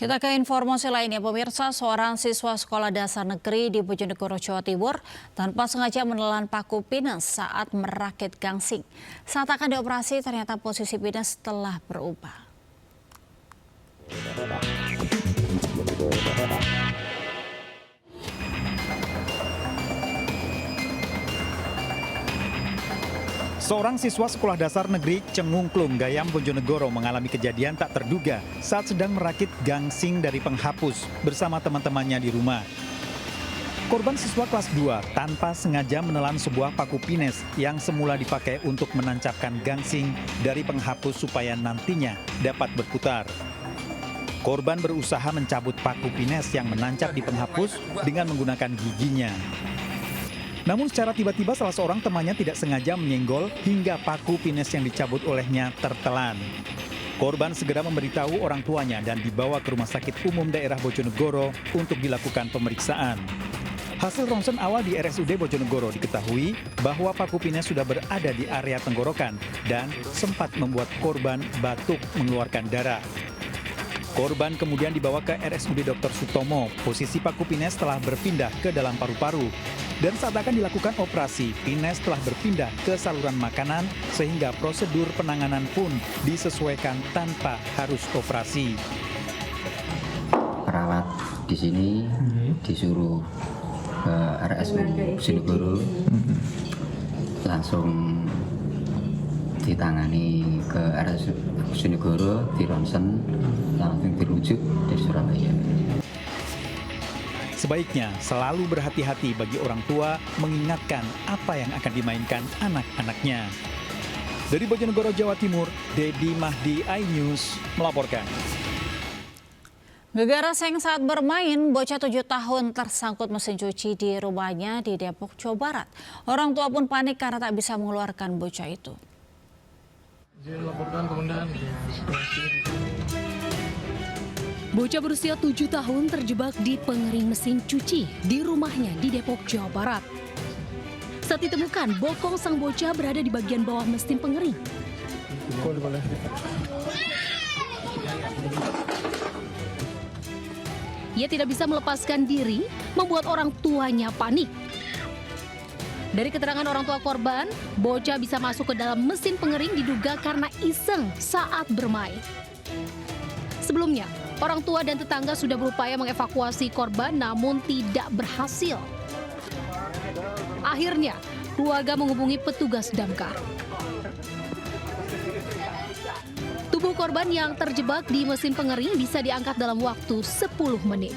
Kita ke informasi lainnya, pemirsa. Seorang siswa sekolah dasar negeri di Bojonegoro, Jawa Timur tanpa sengaja menelan paku pinus saat merakit gangsing. Saat akan dioperasi, ternyata posisi pinus telah berubah. Seorang siswa sekolah dasar negeri Cengungklung, Gayam, Bojonegoro mengalami kejadian tak terduga saat sedang merakit gangsing dari penghapus bersama teman-temannya di rumah. Korban siswa kelas 2 tanpa sengaja menelan sebuah paku pines yang semula dipakai untuk menancapkan gangsing dari penghapus supaya nantinya dapat berputar. Korban berusaha mencabut paku pines yang menancap di penghapus dengan menggunakan giginya. Namun secara tiba-tiba salah seorang temannya tidak sengaja menyenggol hingga paku pines yang dicabut olehnya tertelan. Korban segera memberitahu orang tuanya dan dibawa ke Rumah Sakit Umum Daerah Bojonegoro untuk dilakukan pemeriksaan. Hasil ronsen awal di RSUD Bojonegoro diketahui bahwa paku pines sudah berada di area tenggorokan dan sempat membuat korban batuk mengeluarkan darah. Korban kemudian dibawa ke RSUD Dr. Sutomo. Posisi paku pines telah berpindah ke dalam paru-paru. Dan saat akan dilakukan operasi, pines telah berpindah ke saluran makanan sehingga prosedur penanganan pun disesuaikan tanpa harus operasi. Perawat di sini disuruh ke RSUD Bojonegoro, langsung ditangani ke RSUD Bojonegoro, dironsen, langsung dirujuk dari Surabaya. Sebaiknya selalu berhati-hati bagi orang tua mengingatkan apa yang akan dimainkan anak-anaknya. Dari Bojonegoro, Jawa Timur, Dedi Mahdi, iNews melaporkan. Gegara seng saat bermain, bocah 7 tahun tersangkut mesin cuci di rumahnya di Depok, Jawa Barat. Orang tua pun panik karena tak bisa mengeluarkan bocah itu. Bocah berusia 7 tahun terjebak di pengering mesin cuci di rumahnya di Depok, Jawa Barat. Saat ditemukan, bokong sang bocah berada di bagian bawah mesin pengering. Ia tidak bisa melepaskan diri, membuat orang tuanya panik. Dari keterangan orang tua korban, bocah bisa masuk ke dalam mesin pengering diduga karena iseng saat bermain. Sebelumnya, orang tua dan tetangga sudah berupaya mengevakuasi korban namun tidak berhasil. Akhirnya, keluarga menghubungi petugas damkar. Tubuh korban yang terjebak di mesin pengering bisa diangkat dalam waktu 10 menit.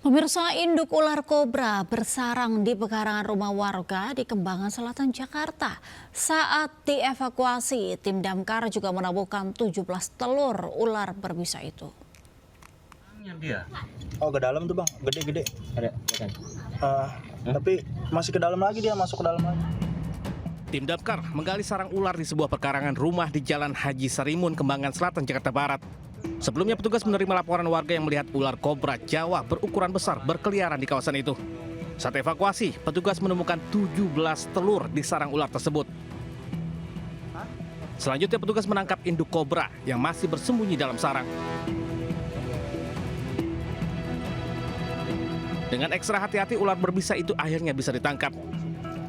Pemirsa, induk ular kobra bersarang di pekarangan rumah warga di Kembangan Selatan, Jakarta. Saat dievakuasi, tim damkar juga menemukan 17 telur ular berbisa itu. Dia. Oh, ke dalam tuh bang, gede-gede. Ada, kan? Tapi masih ke dalam lagi, dia masuk ke dalam lagi. Tim damkar menggali sarang ular di sebuah pekarangan rumah di Jalan Haji Sarimun, Kembangan Selatan, Jakarta Barat. Sebelumnya petugas menerima laporan warga yang melihat ular kobra Jawa berukuran besar berkeliaran di kawasan itu. Saat evakuasi, petugas menemukan 17 telur di sarang ular tersebut. Selanjutnya petugas menangkap induk kobra yang masih bersembunyi dalam sarang. Dengan ekstra hati-hati, ular berbisa itu akhirnya bisa ditangkap.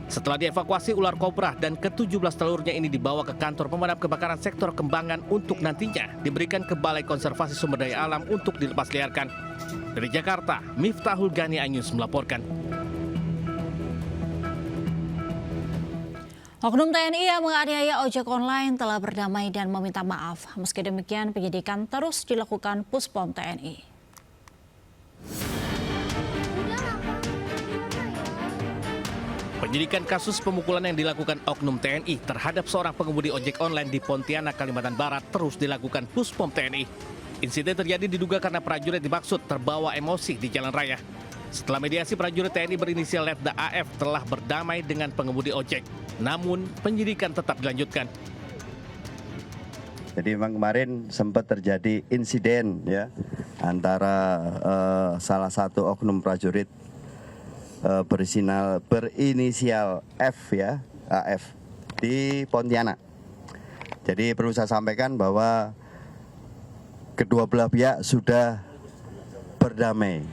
Setelah dievakuasi, ular kobra dan ke-17 telurnya ini dibawa ke kantor pemadam kebakaran sektor Kembangan untuk nantinya diberikan ke Balai Konservasi Sumber Daya Alam untuk dilepasliarkan. Dari Jakarta, Miftahul Gani, iNews melaporkan. Oknum TNI yang menganiaya ojek online telah berdamai dan meminta maaf. Meski demikian, penyidikan terus dilakukan Puspom TNI. Penyidikan kasus pemukulan yang dilakukan oknum TNI terhadap seorang pengemudi ojek online di Pontianak, Kalimantan Barat terus dilakukan Puspom TNI. Insiden terjadi diduga karena prajurit dimaksud terbawa emosi di jalan raya. Setelah mediasi, prajurit TNI berinisial Letda AF telah berdamai dengan pengemudi ojek. Namun, penyidikan tetap dilanjutkan. Jadi memang kemarin sempat terjadi insiden ya antara salah satu oknum prajurit berinisial F ya, AF di Pontianak. Jadi perlu saya sampaikan bahwa kedua belah pihak sudah berdamai.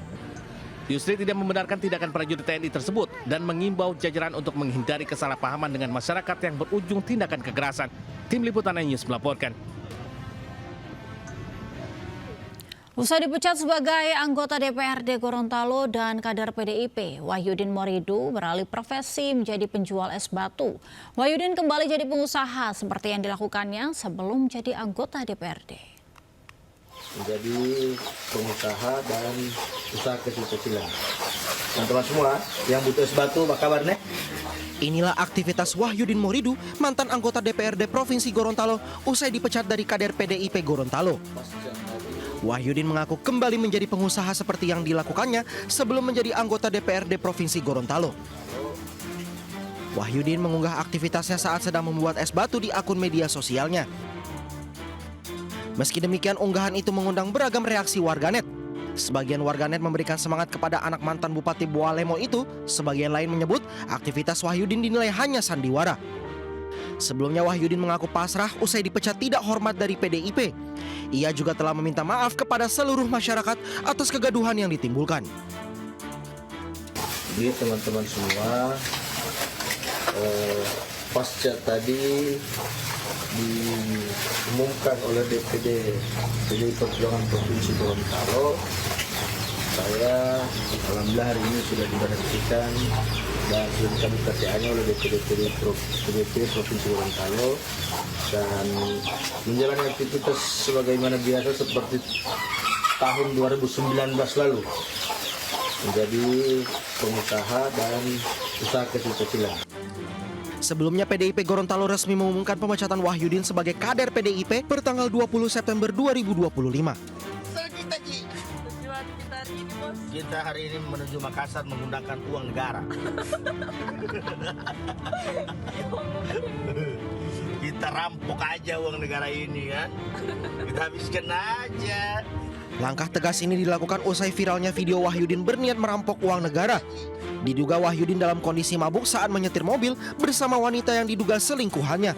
Yusri tidak membenarkan tindakan prajurit TNI tersebut dan mengimbau jajaran untuk menghindari kesalahpahaman dengan masyarakat yang berujung tindakan kekerasan. Tim Liputan News melaporkan. Usai dipecat sebagai anggota DPRD Gorontalo dan kader PDIP, Wahyudin Moridu beralih profesi menjadi penjual es batu. Wahyudin kembali jadi pengusaha seperti yang dilakukannya sebelum jadi anggota DPRD. Menjadi pengusaha dan usaha kecil-kecilan. Teman-teman semua yang butuh es batu, apa kabarnya? Inilah aktivitas Wahyudin Moridu, mantan anggota DPRD Provinsi Gorontalo, usai dipecat dari kader PDIP Gorontalo. Wahyudin mengaku kembali menjadi pengusaha seperti yang dilakukannya sebelum menjadi anggota DPRD Provinsi Gorontalo. Wahyudin mengunggah aktivitasnya saat sedang membuat es batu di akun media sosialnya. Meski demikian, unggahan itu mengundang beragam reaksi warganet. Sebagian warganet memberikan semangat kepada anak mantan Bupati Boalemo itu, sebagian lain menyebut aktivitas Wahyudin dinilai hanya sandiwara. Sebelumnya Wahyudin mengaku pasrah usai dipecat tidak hormat dari PDIP. Ia juga telah meminta maaf kepada seluruh masyarakat atas kegaduhan yang ditimbulkan. Jadi teman-teman semua, pasca tadi diumumkan oleh DPD PDI Perjuangan Provinsi Gorontalo, saya alhamdulillah hari ini sudah diberhentikan dan sudah dicabut KTA-nya oleh DPD Provinsi Gorontalo dan menjalani aktivitas sebagaimana biasa seperti tahun 2019 lalu, menjadi pengusaha dan usaha kecil-kecilan. Sebelumnya PDIP Gorontalo resmi mengumumkan pemecatan Wahyudin sebagai kader PDIP pertanggal 20 September 2025. Kita hari ini menuju Makassar menggunakan uang negara. Kita rampok aja uang negara ini kan. Kita habiskan aja. Langkah tegas ini dilakukan usai viralnya video Wahyudin berniat merampok uang negara. Diduga Wahyudin dalam kondisi mabuk saat menyetir mobil bersama wanita yang diduga selingkuhannya.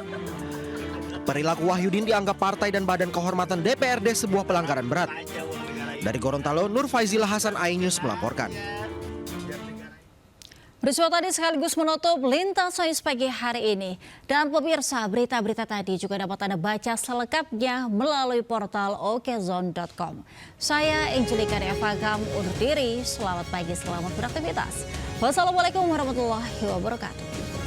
Perilaku Wahyudin dianggap partai dan badan kehormatan DPRD sebuah pelanggaran berat. Dari Gorontalo, Nur Faizilah Hasan, iNews melaporkan. Peristiwa tadi sekaligus menutup Lintas News pagi hari ini. Dan pemirsa, berita-berita tadi juga dapat Anda baca selengkapnya melalui portal okezone.com. Saya Angelika Devagam undur diri. Selamat pagi, selamat beraktivitas. Wassalamualaikum warahmatullahi wabarakatuh.